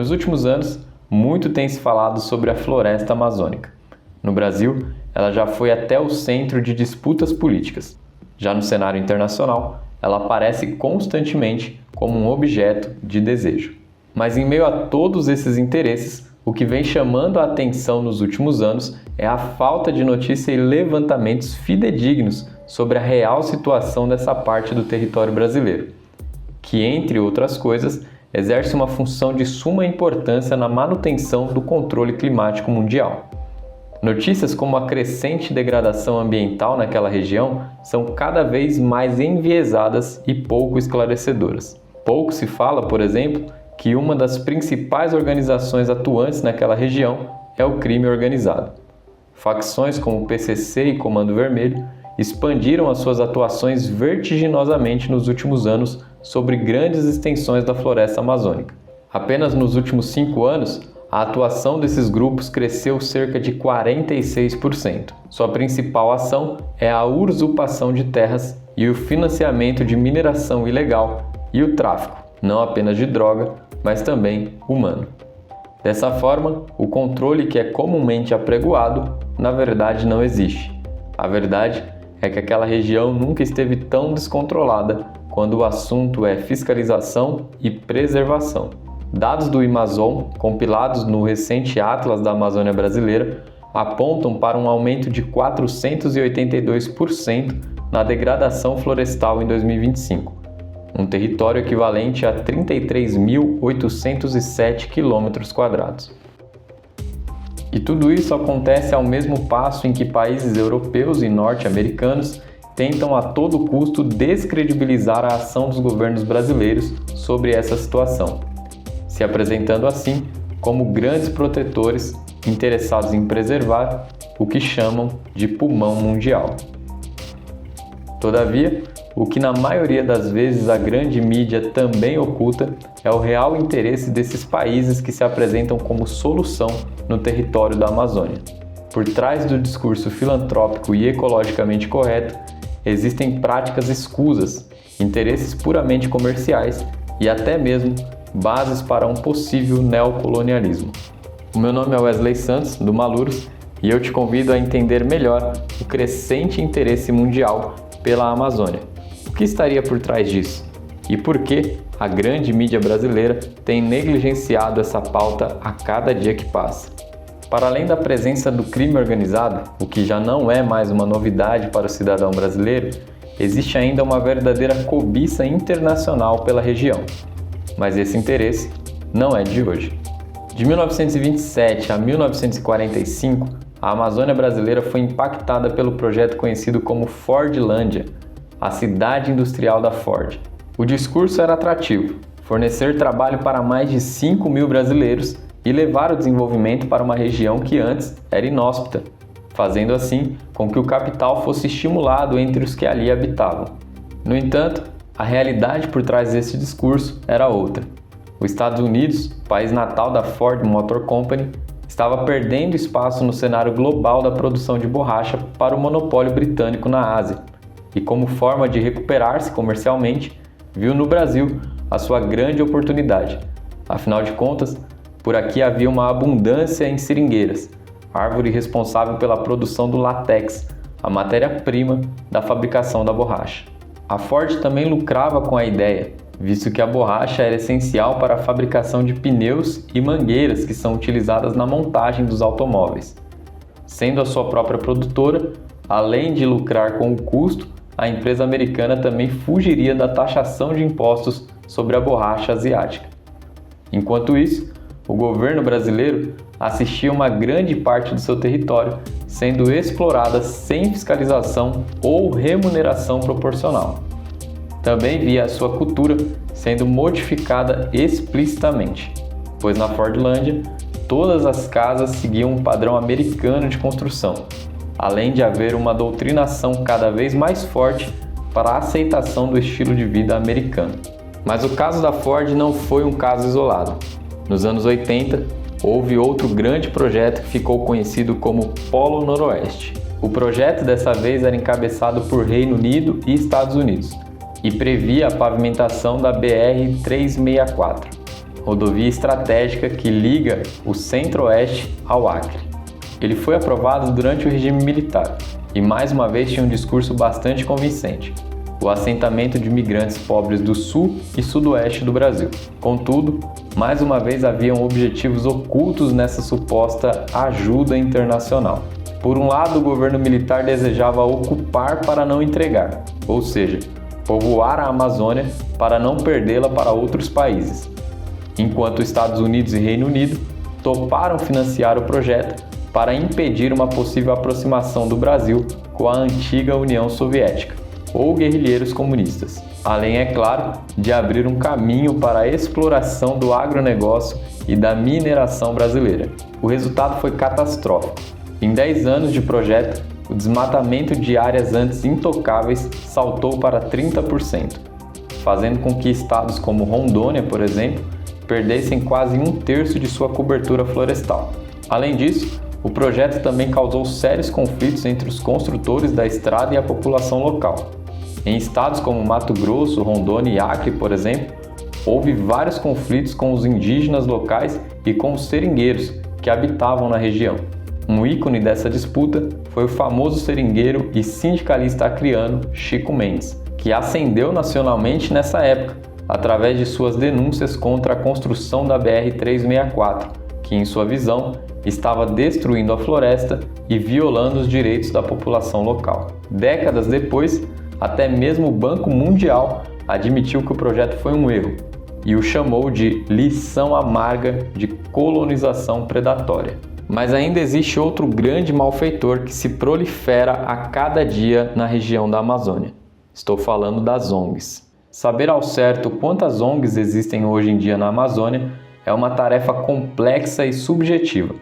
Nos últimos anos, muito tem se falado sobre a floresta amazônica. No Brasil, ela já foi até o centro de disputas políticas. Já no cenário internacional, ela aparece constantemente como um objeto de desejo. Mas em meio a todos esses interesses, o que vem chamando a atenção nos últimos anos é a falta de notícia e levantamentos fidedignos sobre a real situação dessa parte do território brasileiro, que, entre outras coisas, exerce uma função de suma importância na manutenção do controle climático mundial. Notícias como a crescente degradação ambiental naquela região são cada vez mais enviesadas e pouco esclarecedoras. Pouco se fala, por exemplo, que uma das principais organizações atuantes naquela região é o crime organizado. Facções como o PCC e Comando Vermelho expandiram as suas atuações vertiginosamente nos últimos anos sobre grandes extensões da floresta amazônica. Apenas nos últimos 5 anos, a atuação desses grupos cresceu cerca de 46%. Sua principal ação é a usurpação de terras e o financiamento de mineração ilegal e o tráfico, não apenas de droga, mas também humano. Dessa forma, o controle que é comumente apregoado, na verdade não existe. A verdade é que aquela região nunca esteve tão descontrolada quando o assunto é fiscalização e preservação. Dados do Amazon, compilados no recente Atlas da Amazônia Brasileira, apontam para um aumento de 482% na degradação florestal em 2025, um território equivalente a 33.807 km². E tudo isso acontece ao mesmo passo em que países europeus e norte-americanos tentam a todo custo descredibilizar a ação dos governos brasileiros sobre essa situação, se apresentando assim como grandes protetores interessados em preservar o que chamam de pulmão mundial. Todavia, o que na maioria das vezes a grande mídia também oculta é o real interesse desses países que se apresentam como solução no território da Amazônia. Por trás do discurso filantrópico e ecologicamente correto, existem práticas escusas, interesses puramente comerciais e até mesmo bases para um possível neocolonialismo. O meu nome é Wesley Santos, do Malurus, e eu te convido a entender melhor o crescente interesse mundial pela Amazônia. O que estaria por trás disso? E por que a grande mídia brasileira tem negligenciado essa pauta a cada dia que passa? Para além da presença do crime organizado, o que já não é mais uma novidade para o cidadão brasileiro, existe ainda uma verdadeira cobiça internacional pela região. Mas esse interesse não é de hoje. De 1927 a 1945, a Amazônia brasileira foi impactada pelo projeto conhecido como Fordlândia, a cidade industrial da Ford. O discurso era atrativo: fornecer trabalho para mais de 5.000 brasileiros e levar o desenvolvimento para uma região que antes era inóspita, fazendo assim com que o capital fosse estimulado entre os que ali habitavam. No entanto, a realidade por trás desse discurso era outra. Os Estados Unidos, país natal da Ford Motor Company, estava perdendo espaço no cenário global da produção de borracha para o monopólio britânico na Ásia, e como forma de recuperar-se comercialmente, viu no Brasil a sua grande oportunidade. Afinal de contas, por aqui havia uma abundância em seringueiras, árvore responsável pela produção do látex, a matéria-prima da fabricação da borracha. A Ford também lucrava com a ideia, visto que a borracha era essencial para a fabricação de pneus e mangueiras que são utilizadas na montagem dos automóveis. Sendo a sua própria produtora, além de lucrar com o custo, a empresa americana também fugiria da taxação de impostos sobre a borracha asiática. Enquanto isso, o governo brasileiro assistia uma grande parte do seu território sendo explorada sem fiscalização ou remuneração proporcional. Também via a sua cultura sendo modificada explicitamente, pois na Fordlândia todas as casas seguiam um padrão americano de construção, além de haver uma doutrinação cada vez mais forte para a aceitação do estilo de vida americano. Mas o caso da Ford não foi um caso isolado. Nos anos 80, houve outro grande projeto que ficou conhecido como Polo Noroeste. O projeto dessa vez era encabeçado por Reino Unido e Estados Unidos e previa a pavimentação da BR-364. rodovia estratégica que liga o Centro-Oeste ao Acre. Ele foi aprovado durante o regime militar e mais uma vez tinha um discurso bastante convincente: o assentamento de imigrantes pobres do sul e sudoeste do Brasil. Contudo, mais uma vez haviam objetivos ocultos nessa suposta ajuda internacional. Por um lado, o governo militar desejava ocupar para não entregar, ou seja, povoar a Amazônia para não perdê-la para outros países, enquanto Estados Unidos e Reino Unido toparam financiar o projeto para impedir uma possível aproximação do Brasil com a antiga União Soviética ou guerrilheiros comunistas, além, é claro, de abrir um caminho para a exploração do agronegócio e da mineração brasileira. O resultado foi catastrófico. Em 10 anos de projeto, o desmatamento de áreas antes intocáveis saltou para 30%, fazendo com que estados como Rondônia, por exemplo, perdessem quase 1/3 de sua cobertura florestal. Além disso, o projeto também causou sérios conflitos entre os construtores da estrada e a população local. Em estados como Mato Grosso, Rondônia e Acre, por exemplo, houve vários conflitos com os indígenas locais e com os seringueiros que habitavam na região. Um ícone dessa disputa foi o famoso seringueiro e sindicalista acreano Chico Mendes, que ascendeu nacionalmente nessa época, através de suas denúncias contra a construção da BR-364, que, em sua visão, estava destruindo a floresta e violando os direitos da população local. Décadas depois, até mesmo o Banco Mundial admitiu que o projeto foi um erro e o chamou de lição amarga de colonização predatória. Mas ainda existe outro grande malfeitor que se prolifera a cada dia na região da Amazônia. Estou falando das ONGs. Saber ao certo quantas ONGs existem hoje em dia na Amazônia é uma tarefa complexa e subjetiva.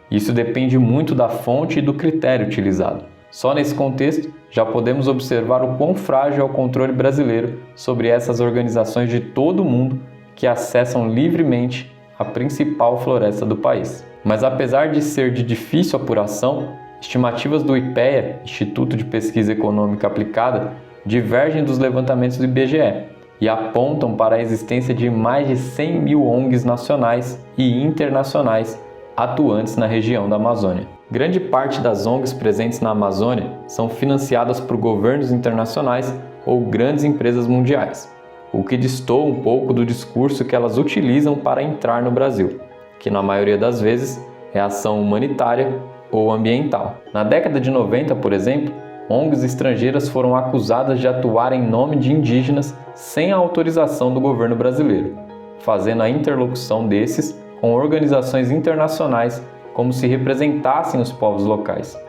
Isso depende muito da fonte e do critério utilizado. Só nesse contexto, já podemos observar o quão frágil é o controle brasileiro sobre essas organizações de todo o mundo que acessam livremente a principal floresta do país. Mas apesar de ser de difícil apuração, estimativas do IPEA, Instituto de Pesquisa Econômica Aplicada, divergem dos levantamentos do IBGE e apontam para a existência de mais de 100 mil ONGs nacionais e internacionais atuantes na região da Amazônia. Grande parte das ONGs presentes na Amazônia são financiadas por governos internacionais ou grandes empresas mundiais, o que destoa um pouco do discurso que elas utilizam para entrar no Brasil, que na maioria das vezes é ação humanitária ou ambiental. Na década de 90, por exemplo, ONGs estrangeiras foram acusadas de atuar em nome de indígenas sem a autorização do governo brasileiro, fazendo a interlocução desses com organizações internacionais como se representassem os povos locais.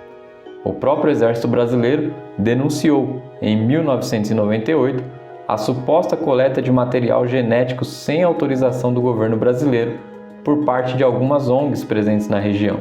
O próprio Exército Brasileiro denunciou, em 1998, a suposta coleta de material genético sem autorização do governo brasileiro por parte de algumas ONGs presentes na região.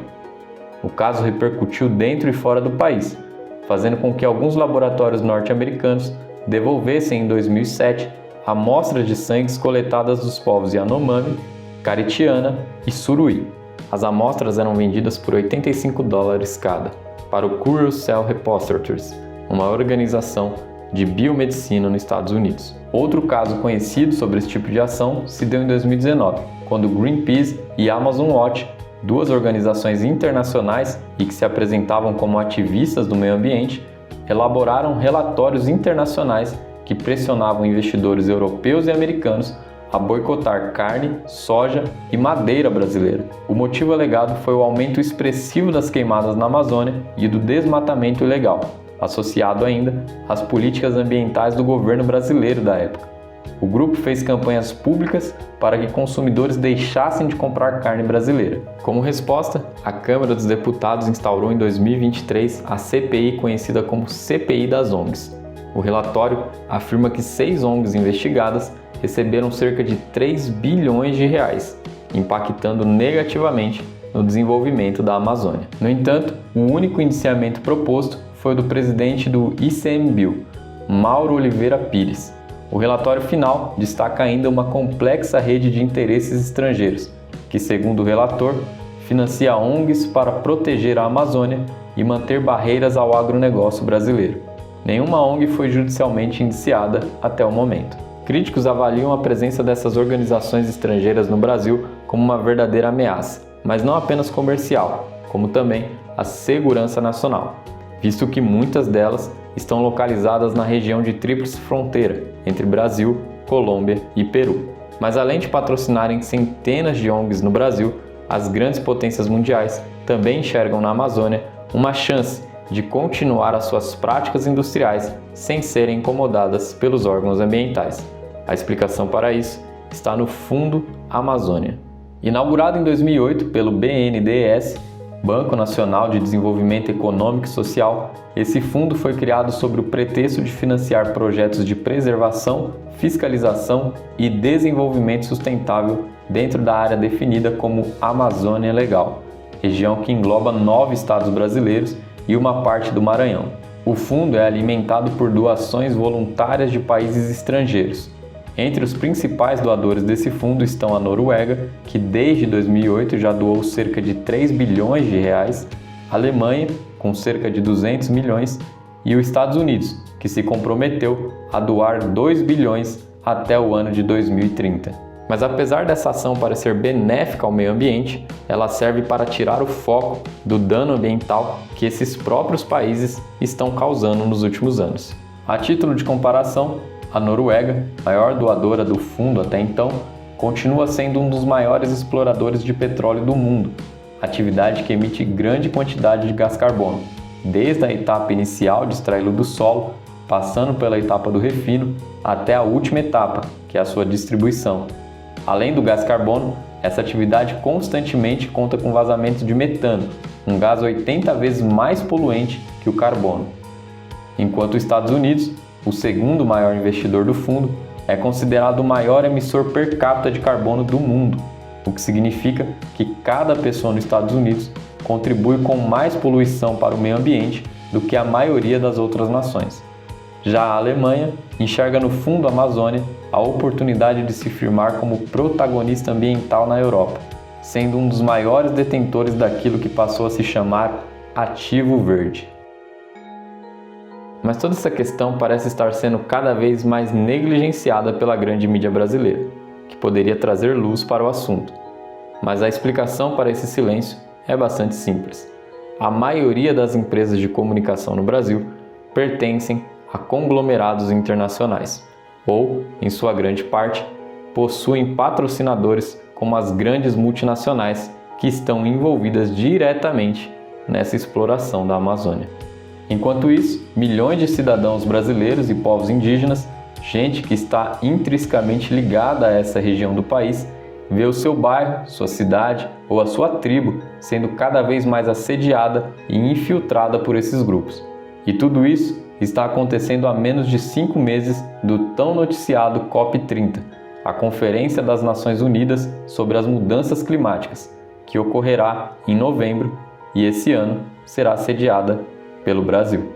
O caso repercutiu dentro e fora do país, fazendo com que alguns laboratórios norte-americanos devolvessem em 2007 amostras de sangues coletadas dos povos Yanomami, Caritiana e Suruí. As amostras eram vendidas por $85 cada para o Curial Cell Repositories, uma organização de biomedicina nos Estados Unidos. Outro caso conhecido sobre esse tipo de ação se deu em 2019, quando Greenpeace e Amazon Watch, duas organizações internacionais e que se apresentavam como ativistas do meio ambiente, elaboraram relatórios internacionais que pressionavam investidores europeus e americanos a boicotar carne, soja e madeira brasileira. O motivo alegado foi o aumento expressivo das queimadas na Amazônia e do desmatamento ilegal, associado ainda às políticas ambientais do governo brasileiro da época. O grupo fez campanhas públicas para que consumidores deixassem de comprar carne brasileira. Como resposta, a Câmara dos Deputados instaurou em 2023 a CPI conhecida como CPI das ONGs. O relatório afirma que 6 ONGs investigadas receberam cerca de 3 bilhões de reais, impactando negativamente no desenvolvimento da Amazônia. No entanto, o único indiciamento proposto foi o do presidente do ICMBio, Mauro Oliveira Pires. O relatório final destaca ainda uma complexa rede de interesses estrangeiros, que, segundo o relator, financia ONGs para proteger a Amazônia e manter barreiras ao agronegócio brasileiro. Nenhuma ONG foi judicialmente indiciada até o momento. Críticos avaliam a presença dessas organizações estrangeiras no Brasil como uma verdadeira ameaça, mas não apenas comercial, como também a segurança nacional, visto que muitas delas estão localizadas na região de tríplice fronteira entre Brasil, Colômbia e Peru. Mas além de patrocinarem centenas de ONGs no Brasil, as grandes potências mundiais também enxergam na Amazônia uma chance de continuar as suas práticas industriais sem serem incomodadas pelos órgãos ambientais. A explicação para isso está no Fundo Amazônia. Inaugurado em 2008 pelo BNDES, Banco Nacional de Desenvolvimento Econômico e Social, esse fundo foi criado sob o pretexto de financiar projetos de preservação, fiscalização e desenvolvimento sustentável dentro da área definida como Amazônia Legal, região que engloba 9 estados brasileiros e uma parte do Maranhão. O fundo é alimentado por doações voluntárias de países estrangeiros. Entre os principais doadores desse fundo estão a Noruega, que desde 2008 já doou cerca de 3 bilhões de reais, a Alemanha, com cerca de 200 milhões, e os Estados Unidos, que se comprometeu a doar 2 bilhões até o ano de 2030. Mas apesar dessa ação parecer benéfica ao meio ambiente, ela serve para tirar o foco do dano ambiental que esses próprios países estão causando nos últimos anos. A título de comparação, a Noruega, maior doadora do fundo até então, continua sendo um dos maiores exploradores de petróleo do mundo, atividade que emite grande quantidade de gás carbono, desde a etapa inicial de extraí-lo do solo, passando pela etapa do refino, até a última etapa, que é a sua distribuição. Além do gás carbono, essa atividade constantemente conta com vazamento de metano, um gás 80 vezes mais poluente que o carbono. Enquanto os Estados Unidos, o segundo maior investidor do fundo, é considerado o maior emissor per capita de carbono do mundo, o que significa que cada pessoa nos Estados Unidos contribui com mais poluição para o meio ambiente do que a maioria das outras nações. Já a Alemanha enxerga no Fundo Amazônia a oportunidade de se firmar como protagonista ambiental na Europa, sendo um dos maiores detentores daquilo que passou a se chamar Ativo Verde. Mas toda essa questão parece estar sendo cada vez mais negligenciada pela grande mídia brasileira, que poderia trazer luz para o assunto. Mas a explicação para esse silêncio é bastante simples. A maioria das empresas de comunicação no Brasil pertencem a conglomerados internacionais, ou, em sua grande parte, possuem patrocinadores como as grandes multinacionais que estão envolvidas diretamente nessa exploração da Amazônia. Enquanto isso, milhões de cidadãos brasileiros e povos indígenas, gente que está intrinsecamente ligada a essa região do país, vê o seu bairro, sua cidade ou a sua tribo sendo cada vez mais assediada e infiltrada por esses grupos. E tudo isso está acontecendo há menos de 5 meses do tão noticiado COP30, a Conferência das Nações Unidas sobre as Mudanças Climáticas, que ocorrerá em novembro e esse ano será sediada pelo Brasil.